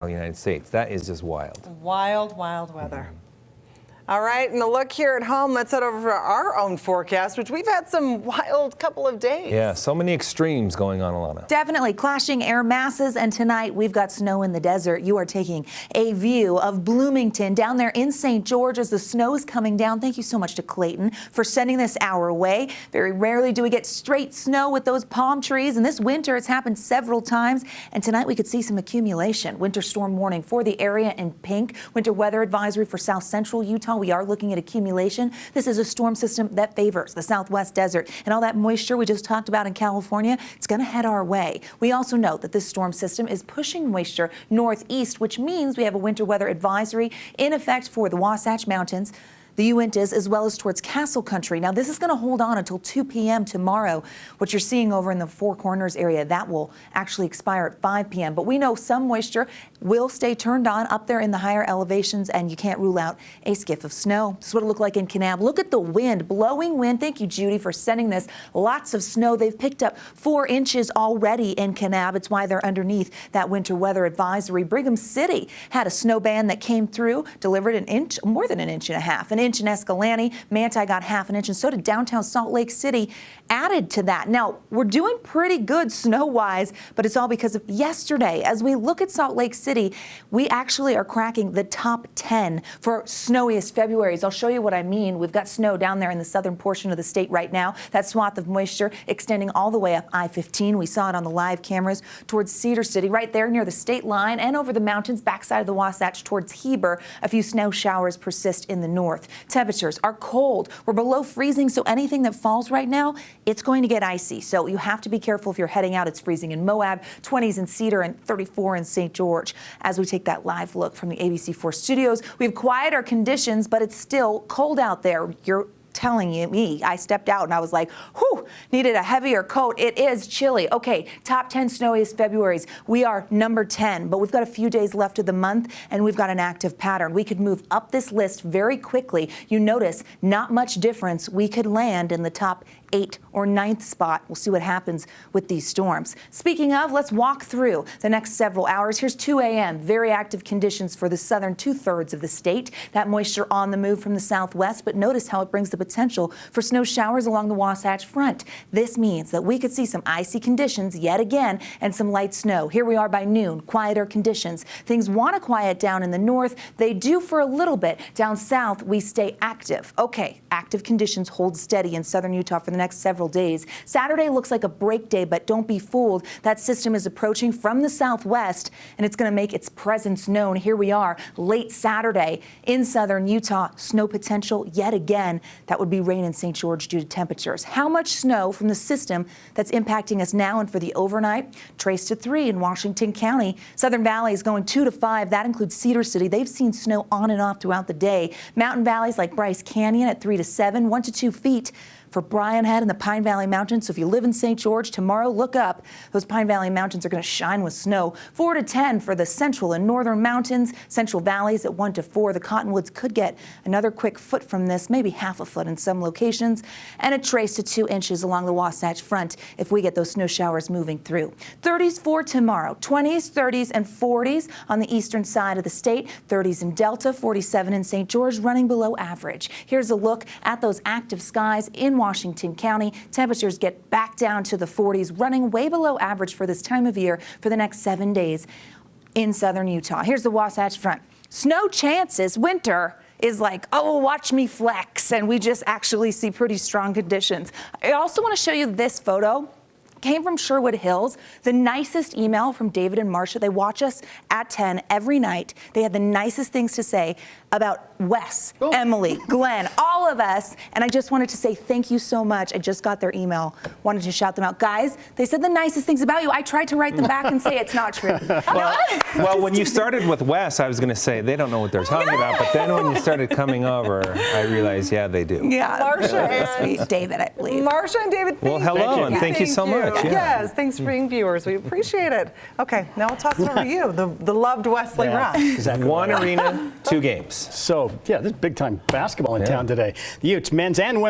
the United States. That is just wild. Wild, wild weather. All right, and a look here at home, let's head over to our own forecast, which we've had some wild couple of days. Yeah, so many extremes going on, Alana. Definitely clashing air masses, and tonight we've got snow in the desert. You are taking a view of Bloomington down there in St. George as the snow is coming down. Thank you so much to Clayton for sending this our way. Very rarely do we get straight snow with those palm trees, and this winter it's happened several times, and tonight we could see some accumulation. Winter storm warning for the area in pink. Winter weather advisory for south central Utah. We are looking at accumulation. This is a storm system that favors the southwest desert, and all that moisture we just talked about in California, it's going to head our way. We also note that this storm system is pushing moisture northeast, which means we have a winter weather advisory in effect for the Wasatch Mountains, the Uintas, as well as towards Castle Country. Now, this is going to hold on until 2 p.m. tomorrow. What you're seeing over in the Four Corners area, that will actually expire at 5 p.m. But we know some moisture will stay turned on up there in the higher elevations, and you can't rule out a skiff of snow. This is what it looked like in Kanab. Look at the wind, blowing wind. Thank you, Judy, for sending this. Lots of snow. They've picked up 4 inches already in Kanab. It's why they're underneath that winter weather advisory. Brigham City had a snow band that came through, delivered an inch, more than an inch and a half, an inch in Escalante. Manti got half an inch, and so did downtown Salt Lake City, added to that. Now, we're doing pretty good snow-wise, but it's all because of yesterday. As we look at Salt Lake City, we actually are cracking the top 10 for snowiest Februarys. I'll show you what I mean. We've got snow down there in the southern portion of the state right now. That swath of moisture extending all the way up I-15. We saw it on the live cameras towards Cedar City, right there near the state line, and over the mountains, backside of the Wasatch towards Heber. A few snow showers persist in the north. Temperatures are cold. We're below freezing, so anything that falls right now, it's going to get icy. So you have to be careful if you're heading out. It's freezing in Moab, 20s in Cedar, and 34 in St. George. As we take that live look from the ABC4 studios, we have quieter conditions, but it's still cold out there. You're telling me, I stepped out and I was like, whew, needed a heavier coat. It is chilly. Okay, top 10 snowiest Februarys. We are number 10, but we've got a few days left of the month and we've got an active pattern. We could move up this list very quickly. You notice not much difference. We could land in the top 8th or 9th spot. We'll see what happens with these storms. Speaking of, let's walk through the next several hours. Here's 2 a.m. Very active conditions for the southern 2/3 of the state. That moisture on the move from the southwest, but notice how it brings the potential for snow showers along the Wasatch Front. This means that we could see some icy conditions yet again and some light snow. Here we are by noon, quieter conditions. Things want to quiet down in the north. They do for a little bit. Down south, we stay active. Okay, active conditions hold steady in southern Utah for the next several days. Saturday looks like a break day, but don't be fooled. That system is approaching from the southwest, and it's going to make its presence known. Here we are, late Saturday in southern Utah. Snow potential yet again. That would be rain in St. George due to temperatures. How much snow from the system that's impacting us now and for the overnight? Trace to 3 in Washington County. Southern Valley is going 2 to 5. That includes Cedar City. They've seen snow on and off throughout the day. Mountain valleys like Bryce Canyon at 3 to 7, 1 to 2 feet. For Bryan Head and the Pine Valley Mountains. So if you live in St. George tomorrow, look up. Those Pine Valley Mountains are going to shine with snow. 4 to 10 for the central and northern mountains. Central valleys at 1 to 4. The Cottonwoods could get another quick foot from this, maybe half a foot in some locations. And a trace to 2 inches along the Wasatch Front if we get those snow showers moving through. 30s for tomorrow. 20s, 30s, and 40s on the eastern side of the state. 30s in Delta, 47 in St. George, running below average. Here's a look at those active skies in Washington County. Temperatures get back down to the 40s, running way below average for this time of year for the next 7 days in southern Utah. Here's the Wasatch Front. Snow chances. Winter is like, oh, watch me flex, and we just actually see pretty strong conditions. I also want to show you this photo. Came from Sherwood Hills. The nicest email from David and Marcia. They watch us at 10 every night. They had the nicest things to say about Wes, Emily, Glenn, all of us. And I just wanted to say thank you so much. I just got their email. Wanted to shout them out. Guys, they said the nicest things about you. I tried to write them back and say it's not true. Well, when you started with Wes, I was going to say they don't know what they're talking about. But then when you started coming over, I realized, yeah, they do. Yeah, Marcia and David, I believe. Marcia and David, well, hello, and thank you so much. Yeah. Yes, thanks for being viewers. We appreciate it. Okay, now I'll toss it over to you, the loved Wesley Rush. Exactly. One arena, 2 games. So, yeah, this is big-time basketball in town today. The Utes, men's and women's.